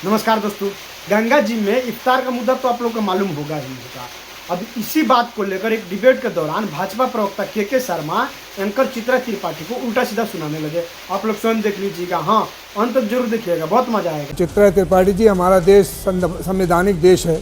नमस्कार दोस्तों, गंगा जी में इफ्तार का मुद्दा तो आप लोग को मालूम होगा ही होगा। अब इसी बात को लेकर एक डिबेट के दौरान भाजपा प्रवक्ता के शर्मा एंकर चित्रा त्रिपाठी को उल्टा सीधा सुनाने लगे। आप लोग स्वयं देख लीजिएगा, हाँ अंत तक जरूर देखिएगा, बहुत मजा आएगा। चित्रा त्रिपाठी जी, हमारा देश संवैधानिक देश है।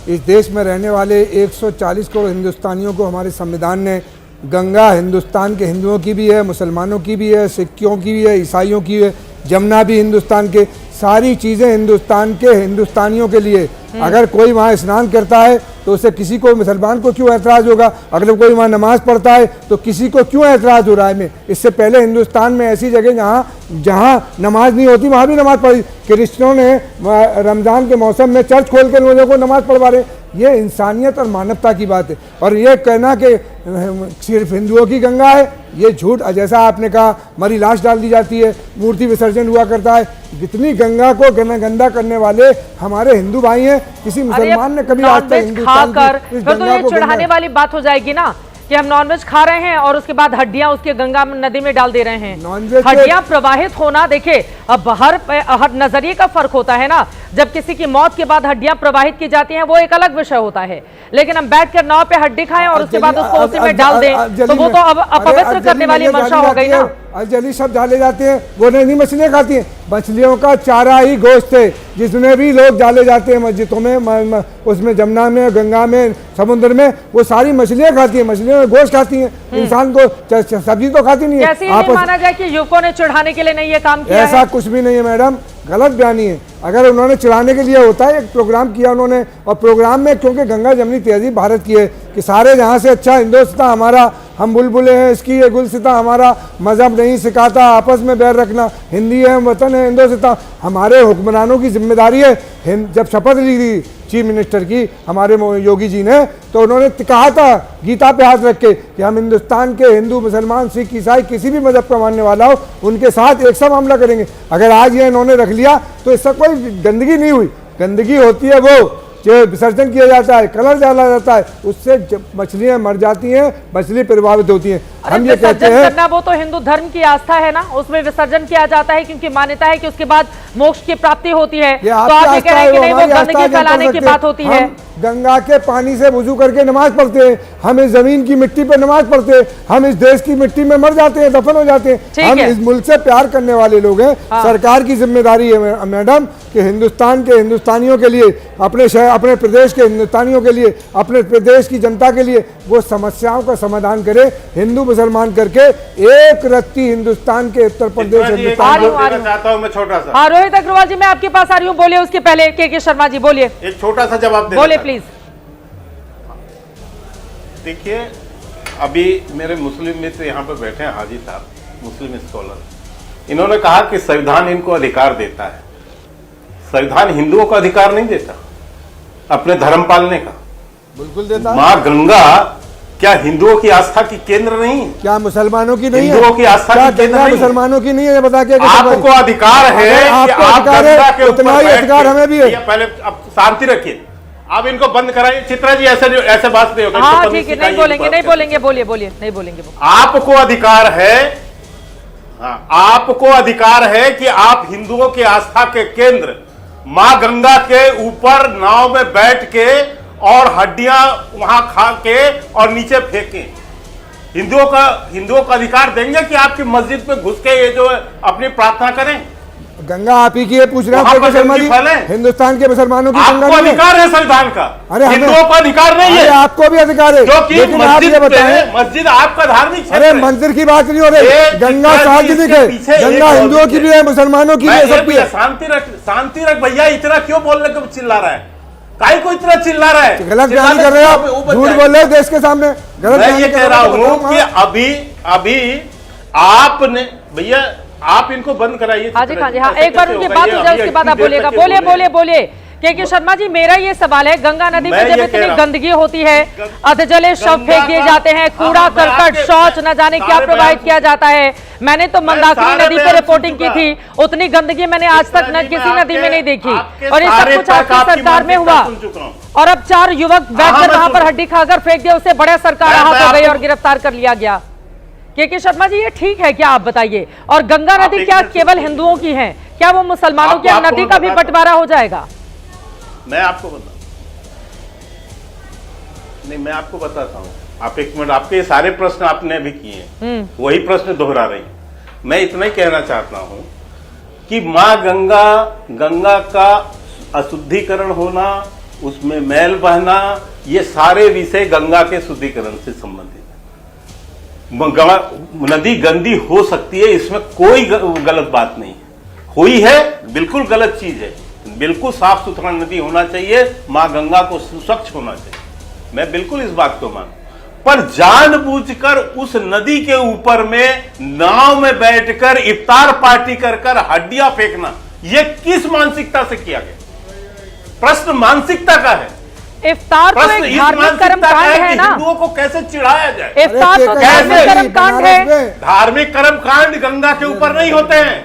इस देश में रहने वाले 140 करोड़ हिंदुस्तानियों को हमारे संविधान ने गंगा हिंदुस्तान के हिंदुओं की भी है, मुसलमानों की भी है, सिखों की भी है, ईसाइयों की है, जमुना भी हिंदुस्तान के, सारी चीज़ें हिंदुस्तान के हिंदुस्तानियों के लिए। अगर कोई वहाँ स्नान करता है तो उसे किसी को, मुसलमान को क्यों ऐतराज़ होगा? अगर कोई वहाँ नमाज़ पढ़ता है तो किसी को क्यों ऐतराज़ हो रहा है? में इससे पहले हिंदुस्तान में ऐसी जगह जहाँ नमाज नहीं होती वहाँ भी नमाज़ पढ़ी। क्रिश्चियनों ने रमज़ान के मौसम में चर्च खोल के लोगों को नमाज़ पढ़वा रहे। ये इंसानियत और मानवता की बात है। और ये कहना कि सिर्फ हिंदुओं की गंगा है, ये झूठ। जैसा आपने कहा, मरी लाश डाल दी जाती है, मूर्ति विसर्जन हुआ करता है। जितनी गंगा को गंदा करने वाले हमारे हिंदू भाई हैं, किसी मुसलमान ने कभी आज तक हिंदुस्तान की इस गंगा को चिढ़ाने वाली बात हो जाएगी ना कि हम नॉनवेज खा रहे हैं और उसके बाद हड्डियां उसके गंगा नदी में डाल दे रहे हैं। हड्डियां प्रवाहित होना, देखिए अब हर नजरिए का फर्क होता है ना। जब किसी की मौत के बाद हड्डियां प्रवाहित की जाती हैं वो एक अलग विषय होता है, लेकिन हम बैठकर नाव पे हड्डी खाएं और उसके बाद उसको उसी में डाल दें तो वो तो अब अपवित्र करने वाली मंशा हो गई ना। जली सब डाले जाते हैं, वो नहीं मछलियाँ खाती हैं। मछलियों का चारा ही गोश्त है, जिसमें भी लोग डाले जाते हैं मस्जिदों में, उसमें जमुना में, गंगा में, समुद्र में, वो सारी मछलियाँ खाती हैं। मछलियों में गोश्त खाती हैं, इंसान को सब्जी तो खाती नहीं है। कैसे नहीं माना जाए कि युवकों ने चिढ़ाने के लिए नहीं ये काम किया? ऐसा कुछ भी नहीं है मैडम, गलत बयानी है। अगर उन्होंने चिढ़ाने के लिए होता है, एक प्रोग्राम किया उन्होंने, और प्रोग्राम में क्योंकि गंगा जमनी तहजीब भारत की है कि सारे जहाँ से अच्छा हिंदुस्तान हमारा, हम बुलबुले हैं इसकी, ये गुलसिता हमारा, मजहब नहीं सिखाता आपस में बैर रखना, हिंदी है, वतन है हिंदुस्तान। हमारे हुक्मरानों की जिम्मेदारी है। जब शपथ ली थी चीफ मिनिस्टर की हमारे योगी जी ने, तो उन्होंने कहा था गीता पे हाथ रख के कि हम हिंदुस्तान के हिंदू, मुसलमान, सिख, ईसाई, किसी भी मजहब का मानने वाला हो, उनके साथ एक सा मामला करेंगे। अगर आज ये इन्होंने रख लिया तो इससे कोई गंदगी नहीं हुई। गंदगी होती है वो जो विसर्जन किया जाता है, कलर डाला जाता है, उससे मछलियां मर जाती हैं, मछली प्रभावित होती हैं। हम ये कहते हैं करना, वो तो हिंदू धर्म की आस्था है ना, उसमें विसर्जन किया जाता है क्योंकि मान्यता है कि उसके बाद मोक्ष की प्राप्ति होती है। तो आप ये कह रहे हैं कि नहीं, वो गंदगी फैलाने की बात होती है। गंगा के पानी से वुजू करके नमाज पढ़ते हैं, हम इस जमीन की मिट्टी पे नमाज पढ़ते हैं, हम इस देश की मिट्टी में मर जाते हैं, दफन हो जाते हैं। हम इस मुल्क से प्यार करने वाले लोग हैं। सरकार की जिम्मेदारी है मैडम कि हिंदुस्तान के हिंदुस्तानियों के लिए, अपने प्रदेश के हिंदुस्तानियों के लिए, अपने प्रदेश की जनता के लिए वो समस्याओं का समाधान करे, हिंदू मुसलमान करके एक रत्ती हिंदुस्तान के उत्तर प्रदेश चाहता हूं मैं छोटा सा। रोहित अग्रवाल जी, मैं आपके पास आ रही हूँ, बोलिए। उसके पहले के शर्मा जी बोलिए, एक छोटा सा जवाब बोलिए प्लीज। देखिए, अभी मेरे मुस्लिम मित्र यहाँ पे बैठे हैं, हाजी साहब, मुस्लिम स्कॉलर, इन्होंने कहा कि संविधान इनको अधिकार देता है। संविधान हिंदुओं को अधिकार नहीं देता अपने धर्म पालने का। बिल्कुल देता। माँ गंगा क्या हिंदुओं की आस्था की केंद्र नहीं? क्या मुसलमानों की नहीं है? हिंदुओं की आस्था की केंद्र नहीं? मुसलमानों की नहीं है, बता के आपको अधिकार है कि आप गंगा के ऊपर उतना ही अधिकार हमें भी है। पहले अब शांति रखिए, आप इनको बंद कराइए। चित्रा जी ऐसे बात नहीं होगा। हाँ ठीक है, नहीं बोलेंगे, बोलिए, नहीं बोलेंगे। आपको अधिकार है, हाँ, आपको अधिकार है कि आप हिंदुओं की आस्था के केंद्र मां गंगा के ऊपर नाव में बैठ के और हड्डियां वहां खा के और नीचे फेंकें। हिंदुओं का अधिकार देंगे कि आपकी मस्जिद पे घुस के ये जो अपनी प्रार्थना करें? गंगा आप ही की है, पूछ रहा हूं शर्मा जी, हिंदुस्तान के मुसलमानों की आपको अधिकार है संविधान का, अरे हिंदुओं को अधिकार नहीं है। आपको भी अधिकार है, लेकिन आप ये बताएं, मस्जिद आपका धार्मिक क्षेत्र है। अरे मंदिर की बात नहीं हो रही, गंगा सार्वजनिक है, गंगा हिंदुओं की भी है, मुसलमानों की भी है, सबकी है। शांति रख भैया, इतना क्यों बोलने को चिल्ला रहा है? काहे को इतना चिल्ला रहा है? गलत बयान कर रहे हो आप, झूठ बोल रहे हो देश के सामने। मैं ये कह रहा हूं कि अभी आपने, भैया आप इनको बंद कराइए। हाँ जी, एक बार उनकी बात हो जाए उसके बाद आप बोलिएगा। बोलिए। के शर्मा जी, मेरा ये सवाल है, गंगा नदी में जब इतनी गंदगी होती है, अधजले शव फेंक दिए जाते हैं, कूड़ा करकट, शौच न जाने क्या प्रवाहित किया जाता है। मैंने तो मंदाकिनी नदी पे रिपोर्टिंग की थी, उतनी गंदगी मैंने आज तक न किसी नदी में नहीं देखी, और ये सब कुछ आपकी सरकार में हुआ। और अब 4 युवक बैठकर वहां पर हड्डी खाकर फेंक दिया, उससे बड़ा सरकार हाथ हो गई और गिरफ्तार कर लिया गया। के शर्मा जी, ये ठीक है क्या, आप बताइए? और गंगा नदी क्या केवल हिंदुओं की है? क्या वो मुसलमानों की नदी का भी बंटवारा हो जाएगा? मैं आपको बताता हूँ। आप एक मिनट, आपके ये सारे प्रश्न आपने अभी किए हैं, वही प्रश्न दोहरा रही हैं। मैं इतना ही कहना चाहता हूँ कि माँ गंगा का अशुद्धिकरण होना, उसमें मैल बहना, ये सारे विषय गंगा के शुद्धिकरण से संबंधित है। नदी गंदी हो सकती है, इसमें कोई गलत बात नहीं है। हुई है, बिल्कुल गलत चीज है। बिल्कुल साफ सुथरा नदी होना चाहिए, माँ गंगा को स्वच्छ होना चाहिए, मैं बिल्कुल इस बात को मानूं। पर जानबूझकर उस नदी के ऊपर में नाव में बैठकर इफ्तार पार्टी कर हड्डियां फेंकना, यह किस मानसिकता से किया गया? प्रश्न मानसिकता का है। इफ्तार तो एक धार्मिक कर्मकांड है ना, हिंदुओं को कैसे चिढ़ाया जाए? इफ्तार तो धार्मिक कर्मकांड है। धार्मिक कर्मकांड गंगा के ऊपर नहीं होते हैं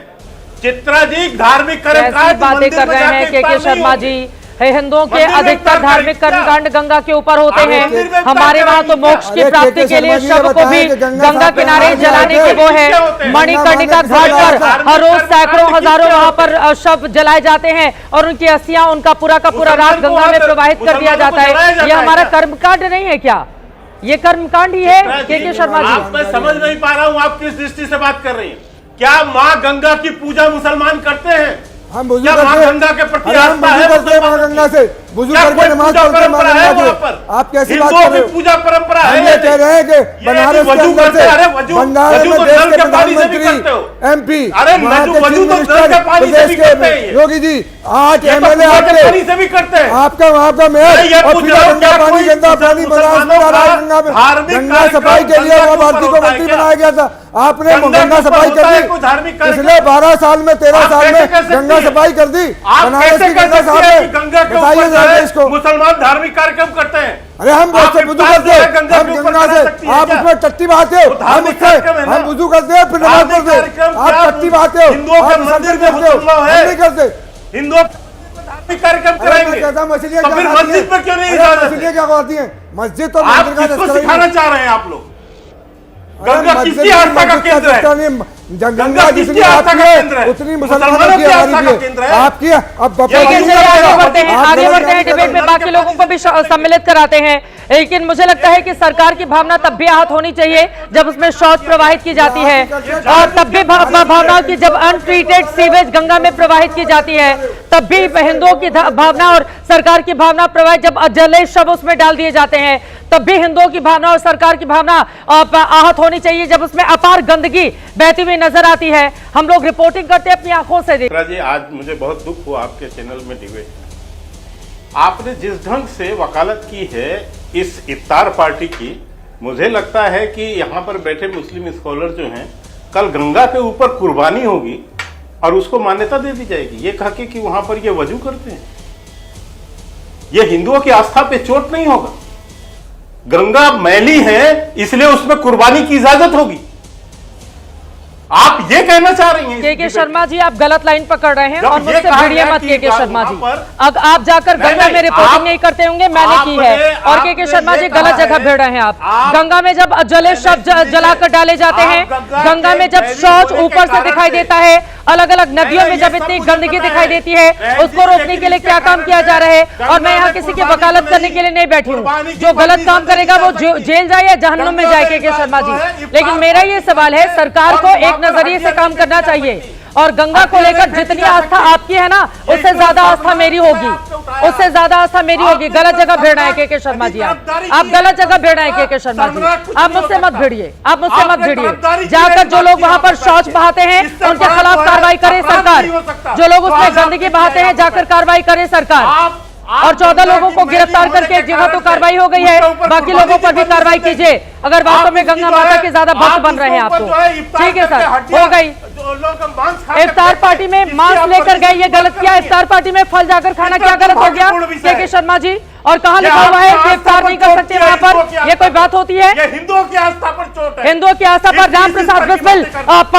चित्रा जी। धार्मिक कर्मकांड बातें कर रहे हैं के शर्मा जी। हिंदुओं के अधिकतर धार्मिक कर्मकांड गंगा के ऊपर होते हैं। हमारे वहाँ तो मोक्ष की प्राप्ति के लिए शव को भी गंगा किनारे जलाने के वो है। मणिकर्णिका घाट पर हर रोज सैकड़ों हजारों वहाँ पर शव जलाए जाते हैं और उनकी अस्थियां, उनका पूरा का पूरा रात गंगा में प्रवाहित कर दिया जाता है। ये हमारा कर्मकांड नहीं है क्या? ये कर्मकांड ही है के शर्मा जी। मैं समझ नहीं पा रहा हूँ आप किस दृष्टि से बात कर रही हैं। क्या माँ गंगा की पूजा मुसलमान करते हैं? हम वुजू क्या माँ गंगा के प्रति आस्था है? माँ गंगा से वुजू करके नमाज पढ़ते हैं माँ गंगा से। आप कैसी बात कर रहे हो? पूजा परंपरा है। हम ये कह रहे हैं कि बनारस के अंदर से बंगाल में देश के प्रधानमंत्री MP प्रदेश के योगी जी 8 MLA आपका वहाँ का मेयर और फिर गंगा पानी बनारस में गंगा में गंगा सफाई के लिए वहाँ भारती को मंत्री बनाया गया था। आपने गंगा सफाई कर दी पिछले 12 साल में 13 साल में गंगा सफाई कर दी बनारस की गंगा साहब ने। बताइए इसको। मुसलमान धार्मिक कार्यक्रम करते हैं। अरे हम वुजू करते हैं, हम गंगा से, आप उसमें टट्टी बहाते हो, हम उससे हम वुजू करते हैं फिर नमाज पढ़ते हैं, आप टट्टी बहाते हो, आप मंदिर करते हो, हम नहीं करते। हिंदुओं धार्मिक कार्यक्रम कराएंगे, मस्जिद तो फिर मस्जिद पर क्यों नहीं इजाजत है? मस्जिदें क्या कहती हैं? मस्जिद तो आप किसको सिखाना चाह रहे हैं आप लोग? गंगा किसकी आस्था का केंद्र है? गंगा जितनी आपकी है उतनी मुसलमानों की हमारी है। आपकी अब आगे बढ़ते हैं डिबेट में, बाकी लोगों को भी सम्मिलित कराते हैं। लेकिन मुझे लगता है कि सरकार की भावना तब भी आहत होनी चाहिए जब उसमें शौच प्रवाहित की जाती है, और तब भी भावना की जब अनट्रीटेड सीवेज गंगा में प्रवाहित की जाती है, तब भी हिंदुओं की भावना और सरकार की भावना प्रवाहित, जब जले शव उसमें डाल दिए जाते हैं तब भी हिंदुओं की भावना और सरकार की भावना आहत होनी चाहिए जब उसमें अपार गंदगी बहती हुई नजर आती है। हम लोग रिपोर्टिंग करते हैं, अपनी आंखों से देखते हैं। जी आज मुझे बहुत दुख हुआ आपके चैनल में डिबेट, आपने जिस ढंग से वकालत की है इस इफ्तार पार्टी की, मुझे लगता है कि यहाँ पर बैठे मुस्लिम स्कॉलर जो हैं, कल गंगा के ऊपर कुर्बानी होगी और उसको मान्यता दे दी जाएगी। ये कह के कि वहां पर ये वजू करते हैं, ये हिंदुओं की आस्था पे चोट नहीं होगा। गंगा मैली है इसलिए उसमें कुर्बानी की इजाजत होगी। आप ये कहना चाह रही हैं? के शर्मा जी, आप गलत लाइन पकड़ रहे हैं और मुझसे भिड़िए मत के शर्मा जी। अब आप जाकर गंगा में रिपोर्टिंग नहीं करते होंगे, मैंने की है। और के शर्मा जी गलत जगह भिड़ रहे हैं आप। गंगा में जब जले शव जलाकर डाले जाते हैं, गंगा में जब शौच ऊपर से दिखाई देता है, अलग अलग नदियों में जब इतनी गंदगी दिखाई देती है, उसको रोकने के लिए क्या काम किया जा रहा है? और मैं यहाँ किसी की वकालत करने के लिए नहीं बैठी हूँ। जो गलत काम करेगा वो जेल जाए या जहन्नुम में जाए के शर्मा जी। लेकिन मेरा ये सवाल है, सरकार को एक नजरिए से काम करना चाहिए, और गंगा को लेकर जितनी आस्था आपकी है ना, उससे ज्यादा आस्था मेरी होगी, उससे ज्यादा आस्था मेरी होगी। गलत जगह भिड़ रहे हैं के शर्मा जी, आप गलत जगह भिड़ रहे हैं के शर्मा जी। आप मुझसे मत भिड़िए, आप मुझसे मत भिड़िए। जाकर जो लोग वहां पर शौच बहाते हैं उनके खिलाफ कार्रवाई करे सरकार। जो लोग उसमें गंदगी बहाते हैं जाकर कार्रवाई करे सरकार। और 14 लोगों को गिरफ्तार करके एक जगह तो कार्रवाई हो गई है, बाकी लोगों पर भी कार्रवाई कीजिए अगर वास्तव में गंगा माता के ज्यादा भक्त बन रहे हैं आप तो। ठीक है सर, हो गई। इफ्तार पार्टी में मांस लेकर गए, ये गलत किया। इफ्तार पार्टी में फल जाकर खाना क्या गलत हो गया के शर्मा जी? और कहाँ लिखा हुआ है कि इफ्तार नहीं कर सकते वहाँ पर? ये कोई बात होती है? हिंदुओं की आस्था पर चोट है। हिंदुओं की आस्था पर राम प्रसाद बिस्मिल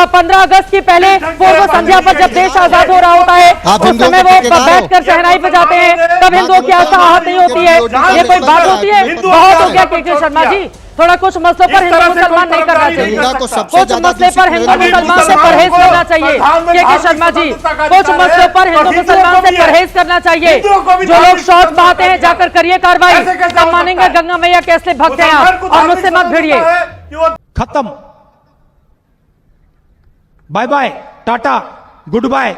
15 अगस्त की पहले पूर्व संध्या पर जब देश आजाद हो रहा होता है उस समय वो बैठकर शहनाई बजाते हैं, तब हिंदुओं की आस्था आहत नहीं होती है? ये कोई बात होती है? बहुत हो गया के शर्मा जी, थोड़ा कुछ मसलों पर इस हिंदू तरह से मुसलमान कोई नहीं करना कर्मचारी चाहिए, नहीं कर को सकता। सबसे कुछ ज्यादा मसले पर हिंदू दूषित मुसलमान से मुसलमानों परहेज को करना चाहिए। प्रधानमंत्री के शर्मा जी, स्वतंत्रता का कुछ अधिकार मसलों है, पर तो हिंदू हिंदुओं मुसलमान को से भी है। परहेज करना चाहिए। हिंदुओं को भी जो लोग धार्मिक शौच स्वतंत्रता बहाते का हैं अधिकार जाकर करिए कार्रवाई, ऐसे कैसे हम हो मानेंगे सकता है? गंगा मैया के असली भक्त हैं मुसलमान आप, को और धार्मिक मुझसे मत स्वतंत्रता भिड़िए। है कि वो खत्म, bye bye, tata, good bye.